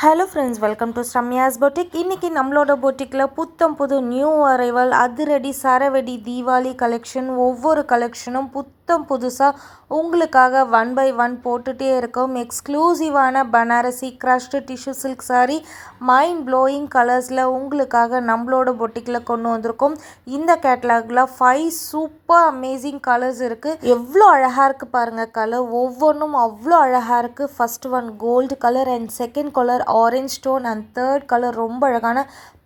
Hello friends, welcome to Sramya's boutique. இன்றைக்கி நம்மளோட பொட்டிக்கில் புத்தம் புது நியூ அரைவல் அதிரடி சரவெடி தீபாவளி கலெக்ஷன். ஒவ்வொரு கலெக்ஷனும் புத்தம் புதுசாக உங்களுக்காக 1 by 1 போட்டுகிட்டே இருக்கும். எக்ஸ்க்ளூசிவான Banarasi crushed tissue silk sari mind blowing கலர்ஸில் உங்களுக்காக நம்மளோட பொட்டிக்கில் கொண்டு வந்திருக்கோம். இந்த கேட்டலாகில் 5 சூப்பர் அமேசிங் கலர்ஸ் இருக்குது. எவ்வளோ அழகாக இருக்குது பாருங்கள். கலர் ஒவ்வொன்றும் அவ்வளோ அழகாக இருக்குது. First one gold colour and second colour orange tone and third colour ரொம்ப அழகான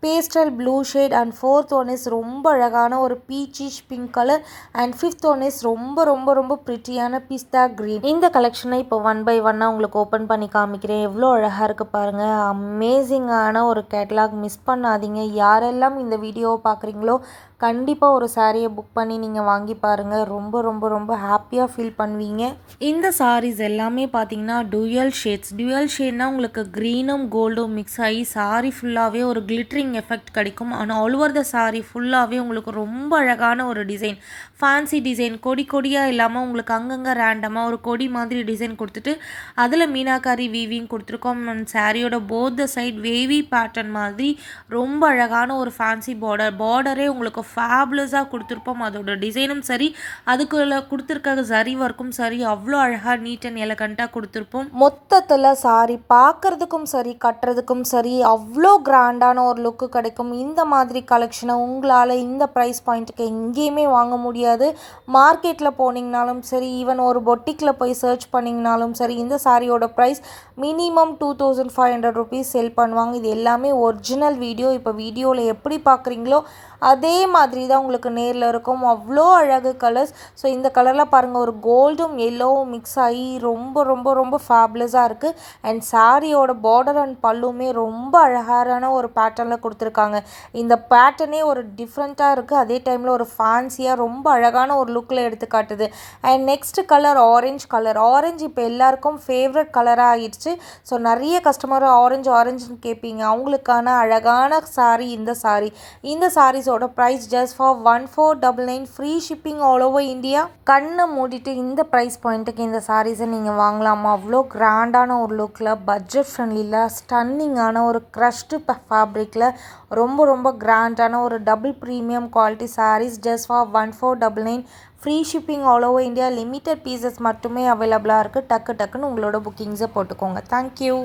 pastel blue shade and fourth one is ரொம்ப அழகான ஒரு peachish pink colour and fifth one is ரொம்ப ரொம்ப ரொம்ப ப்ரிட்டியான பிஸ்தா க்ரீன். இந்த கலெக்ஷனை இப்போ 1 by 1 உங்களுக்கு ஓப்பன் பண்ணி காமிக்கிறேன். எவ்வளோ அழகாக இருக்குது பாருங்கள். அமேசிங்கான ஒரு கேட்டலாக். மிஸ் பண்ணாதீங்க. யாரெல்லாம் இந்த வீடியோவை பார்க்குறீங்களோ கண்டிப்பாக ஒரு சாரியை புக் பண்ணி நீங்கள் வாங்கி பாருங்கள். ரொம்ப ரொம்ப ரொம்ப ஹாப்பியாக ஃபீல் பண்ணுவீங்க. இந்த சாரீஸ் எல்லாமே பார்த்தீங்கன்னா டுயல் ஷேட்னால் உங்களுக்கு க்ரீனும் கோல்டும் மிக்ஸ் ஆகி சாரீ ஃபுல்லாகவே ஒரு கிளிட்டரிங் எஃபெக்ட் கிடைக்கும். ஆனால் ஆல் ஓவர் த சாரீ ஃபுல்லாகவே உங்களுக்கு ரொம்ப அழகான ஒரு டிசைன், ஃபேன்சி டிசைன், கொடியாக இல்லாமல் உங்களுக்கு அங்கங்கே ரேண்டமாக ஒரு கொடி மாதிரி டிசைன் கொடுத்துட்டு அதில் மீனாக்காரி வீவிங் கொடுத்துருக்கோம். அண்ட் சாரியோட both the side wavy pattern மாதிரி ரொம்ப அழகான ஒரு ஃபேன்சி பார்டரே உங்களுக்கு ஃபேபுலஸாக கொடுத்துருப்போம். அதோட டிசைனும் சரி, அதுக்குள்ள கொடுத்துருக்க ஜரி ஒர்க்கும் சரி அவ்வளோ அழகாக நீட் அண்ட் எலகண்ட்டாக கொடுத்துருப்போம். மொத்தத்தில் சாரி பார்க்குறதுக்கும் சரி கட்டுறதுக்கும் சரி அவ்வளோ கிராண்டான ஒரு லுக்கு கிடைக்கும். இந்த மாதிரி கலெக்ஷனை உங்களால் இந்த ப்ரைஸ் பாயிண்ட்டுக்கு எங்கேயுமே வாங்க முடியாது. மார்க்கெட்டில் போனீங்கனாலும் சரி, ஈவன் ஒரு பொட்டிக்கில் போய் சர்ச் பண்ணிங்கனாலும் சரி, இந்த சாரியோட ப்ரைஸ் மினிமம் 2500 rupees செல் பண்ணுவாங்க. இது எல்லாமே ஒரிஜினல் வீடியோ. இப்போ வீடியோவில் எப்படி பார்க்குறீங்களோ அதே மாதிரி தான் உங்களுக்கு நேரில் இருக்கும். அவ்வளோ அழகு கலர்ஸ். ஸோ இந்த கலரில் பாருங்கள், ஒரு கோல்டும் எல்லோவும் மிக்ஸ் ஆகி ரொம்ப ரொம்ப ரொம்ப ஃபேபுலஸாக இருக்குது. அண்ட் சாரியோட பார்டர் அண்ட் பல்லுமே ரொம்ப அழகான ஒரு பேட்டர்னில் கொடுத்துருக்காங்க. இந்த பேட்டர்னே ஒரு டிஃப்ரெண்ட்டாக இருக்குது. அதே டைமில் ஒரு ஃபேன்சியாக ரொம்ப அழகான ஒரு லுக்கில் எடுத்து காட்டுது. அண்ட் நெக்ஸ்ட் கலர் ஆரஞ்சு இப்போ எல்லாருக்கும் ஃபேவரட் கலராக ஆகிடுச்சு. ஸோ நிறைய கஸ்டமர் ஆரஞ்சுன்னு கேட்பீங்க. அவங்களுக்கான அழகான சாரீ இந்த சாரீஸோட price just for 1499 free shipping all over India. கண்ணை மூடிட்டு இந்த ப்ரைஸ் பாயிண்ட்டுக்கு இந்த சாரீஸை நீங்கள் வாங்கலாமா? அவ்வளோ கிராண்டான ஒரு லுக்கில், பட்ஜெட் ஃப்ரெண்ட்லியில், ஸ்டன்னிங்கான ஒரு க்ரஷ்டு ஃபேப்ரிக்கில் ரொம்ப ரொம்ப கிராண்டான ஒரு double premium quality sarees just for 1499 free shipping all over India. Limited pieces மட்டுமே அவைலபிளாக இருக்குது. டக்குன்னு உங்களோட புக்கிங்ஸை போட்டுக்கோங்க. தேங்க்யூ.